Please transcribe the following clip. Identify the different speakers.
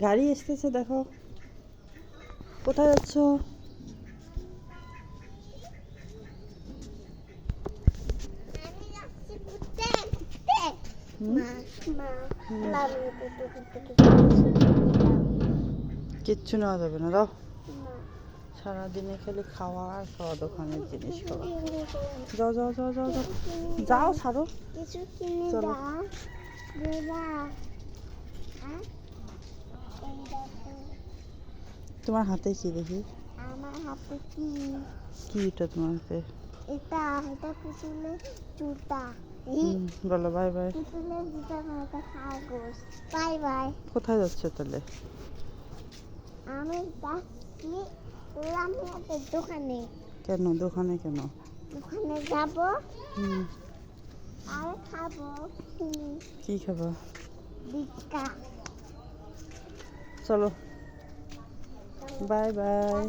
Speaker 1: গাড়ি এসতেছে, দেখো। কোথায় যাচ্ছ? কিচ্ছু নেওয়া যাবে না, দাও। সারাদিনে খালি খাওয়া আর খাওয়া, দোকানের জিনিস খাওয়া। যাও যাও যাও যাও যাও, যাও ছাড়ো। চলো। তোমার হাতে কি দেখি?
Speaker 2: আমার হাতে কি?
Speaker 1: কি এটা তোমার হাতে?
Speaker 2: এটা পুতুলের জুতা।
Speaker 1: বলো বাই বাই।
Speaker 2: পুতুলের জুতা না, এটা কাগজ। Bye bye.
Speaker 1: কোথায় যাচ্ছ তাহলে?
Speaker 2: আমি যাচ্ছি লামিয়াদের দোকানে।
Speaker 1: কেন দোকানে কেন?
Speaker 2: দোকানে যাব
Speaker 1: হুম।
Speaker 2: আর খাবো।
Speaker 1: কি খাবা?
Speaker 2: ভিক্ষা।
Speaker 1: চলো বাই বাই।